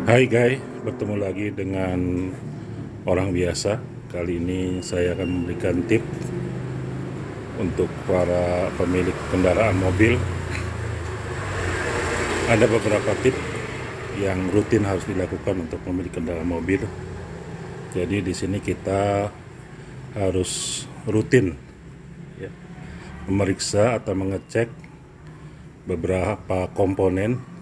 Hai guys, bertemu lagi dengan orang biasa. Kali ini saya akan memberikan tip untuk para pemilik kendaraan mobil. Ada beberapa tip yang rutin harus dilakukan untuk pemilik kendaraan mobil. Jadi di sini kita harus rutin ya, memeriksa atau mengecek beberapa komponen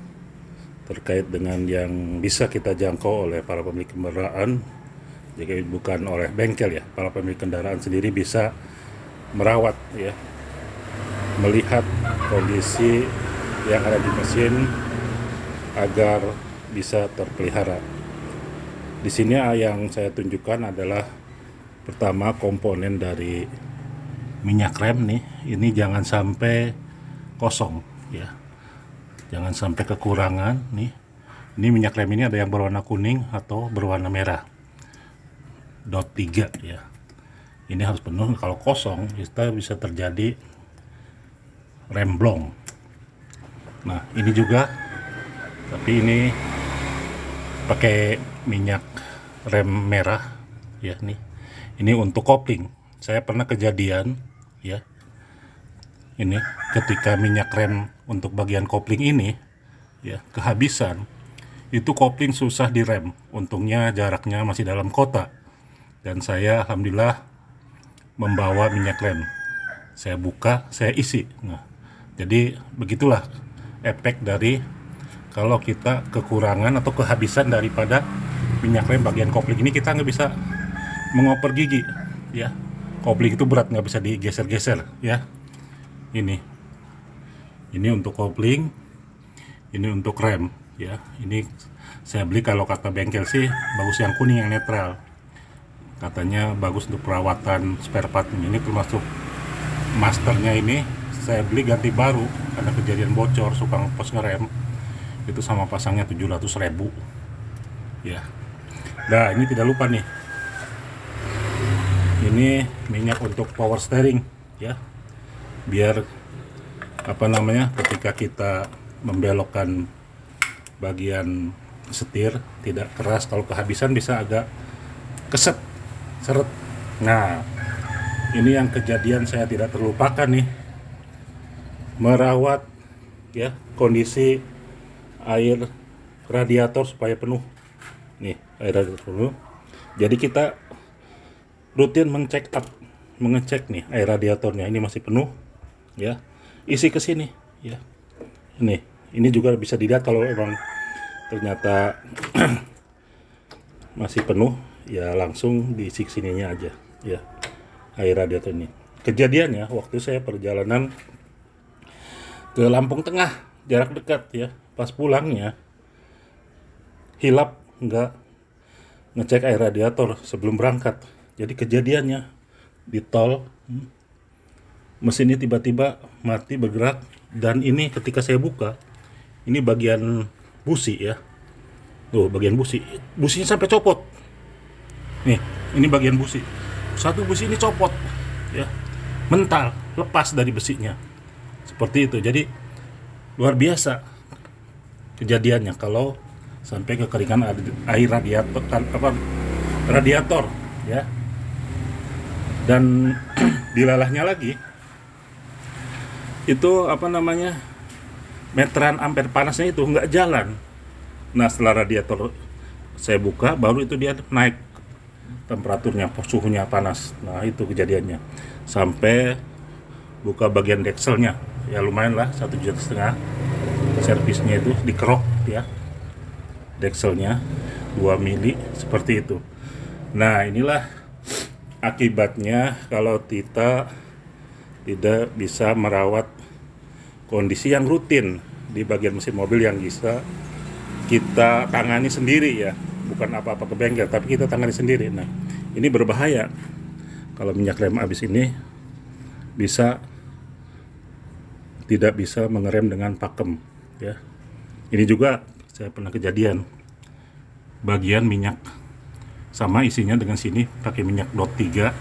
terkait dengan yang bisa kita jangkau oleh para pemilik kendaraan. Jika bukan oleh bengkel ya, para pemilik kendaraan sendiri bisa merawat ya, melihat kondisi yang ada di mesin agar bisa terpelihara. Di sini yang saya tunjukkan adalah pertama komponen dari minyak rem nih, ini jangan sampai kosong ya. Jangan sampai kekurangan nih. Ini minyak rem ini ada yang berwarna kuning atau berwarna merah. Dot 3 ya. Ini harus penuh, kalau kosong kita bisa terjadi remblong. Nah, ini juga tapi ini pakai minyak rem merah ya nih. Ini untuk kopling. Saya pernah kejadian ya. Ini ketika minyak rem untuk bagian kopling ini ya kehabisan, itu kopling susah direm. Untungnya jaraknya masih dalam kota dan saya alhamdulillah membawa minyak rem. Saya buka, saya isi. Nah, jadi begitulah efek dari kalau kita kekurangan atau kehabisan daripada minyak rem bagian kopling ini, kita nggak bisa mengoper gigi ya. Kopling itu berat, nggak bisa digeser-geser ya. Ini untuk kopling, ini untuk rem ya. Ini saya beli, kalau kata bengkel sih bagus yang kuning, yang netral. Katanya bagus untuk perawatan spare part. Ini termasuk masternya, ini saya beli ganti baru karena kejadian bocor, suka ngepos ngerem. Itu sama pasangnya 700.000 ya. Nah, ini tidak lupa nih. Ini minyak untuk power steering ya. Biar ketika kita membelokkan bagian setir tidak keras, kalau kehabisan bisa agak keset, seret. Nah, ini yang kejadian saya tidak terlupakan nih, merawat ya kondisi air radiator supaya penuh. Nih, air radiator penuh. Jadi kita rutin mengecek nih air radiatornya, ini masih penuh ya, isi ke sini ya. Ini juga bisa dilihat kalau memang ternyata masih penuh ya, langsung diisi sininya aja ya, air radiator ini. Kejadiannya waktu saya perjalanan ke Lampung Tengah, jarak dekat ya, pas pulangnya hilap nggak ngecek air radiator sebelum berangkat. Jadi kejadiannya di tol, mesin ini tiba-tiba mati bergerak, dan ini ketika saya buka, ini bagian busi ya. Tuh, bagian businya sampai copot. Nih, ini bagian busi. Satu busi ini copot ya. Mental, lepas dari besinya. Seperti itu. Jadi luar biasa kejadiannya kalau sampai kekeringan air radiator ya. Dan dilalahnya lagi itu meteran ampere panasnya itu nggak jalan. Nah, setelah radiator saya buka, baru itu dia naik temperaturnya, suhunya panas. Nah, itu kejadiannya sampai buka bagian dekselnya ya, lumayan lah 1,5 juta. Servisnya itu dikerok ya, dekselnya 2 mili seperti itu. Nah, inilah akibatnya kalau kita tidak bisa merawat kondisi yang rutin di bagian mesin mobil yang bisa kita tangani sendiri ya, bukan apa-apa ke bengkel, tapi kita tangani sendiri. Nah, ini berbahaya kalau minyak rem habis, ini bisa tidak bisa mengerem dengan pakem ya. Ini juga saya pernah kejadian, bagian minyak sama isinya dengan sini pakai minyak dot 3.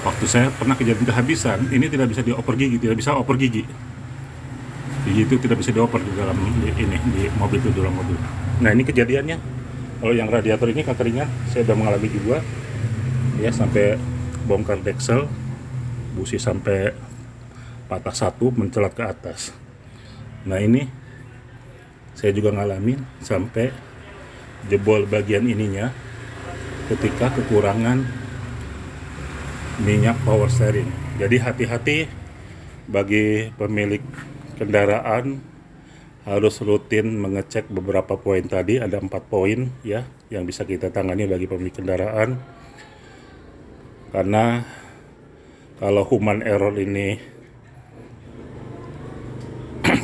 Waktu saya pernah kejadian kehabisan, ini tidak bisa dioper gigi, tidak bisa oper gigi. itu tidak bisa dioper di dalam di mobil itu, di dalam mobil. Nah ini kejadiannya. Kalau yang radiator ini kekeringan, saya sudah mengalami juga ya, sampai bongkar deksel, busi sampai patah satu mencelat ke atas. Nah ini saya juga ngalamin sampai jebol bagian ininya ketika kekurangan minyak power steering. Jadi hati-hati bagi pemilik kendaraan, harus rutin mengecek beberapa poin tadi. Ada 4 poin ya yang bisa kita tangani bagi pemilik kendaraan, karena kalau human error ini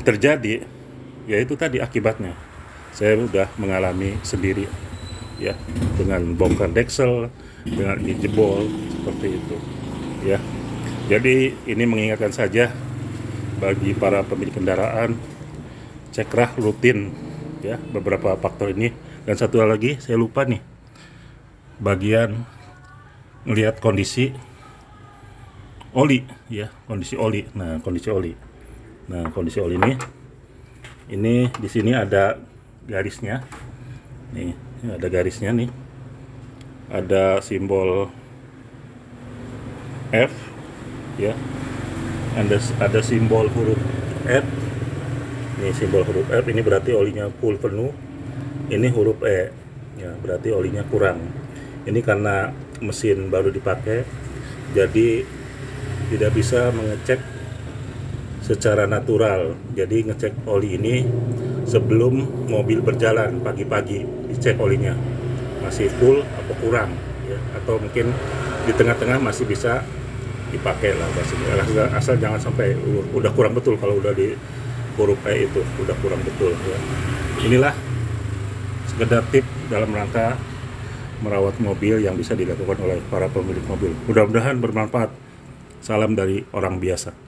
terjadi, ya itu tadi akibatnya. Saya sudah mengalami sendiri ya, dengan bongkar deksel, dengan ini jebol seperti itu ya. Jadi ini mengingatkan saja bagi para pemilik kendaraan, ceklah rutin ya beberapa faktor ini. Dan satu hal lagi saya lupa nih, bagian melihat kondisi oli ya, kondisi oli. Nah kondisi oli ini di sini ada garisnya nih, ada garisnya nih, ada simbol F ya, ada simbol huruf F. Ini simbol huruf F, ini berarti olinya full penuh. Ini huruf E ya, berarti olinya kurang. Ini karena mesin baru dipakai, jadi tidak bisa mengecek secara natural. Jadi ngecek oli ini sebelum mobil berjalan pagi-pagi, dicek olinya masih full atau kurang ya, atau mungkin di tengah-tengah masih bisa dipakai lah bahasanya. Asal jangan sampai udah kurang betul. Kalau udah di huruf E itu udah kurang betul ya. Inilah sekedar tip dalam rangka merawat mobil yang bisa dilakukan oleh para pemilik mobil. Mudah-mudahan bermanfaat. Salam dari orang biasa.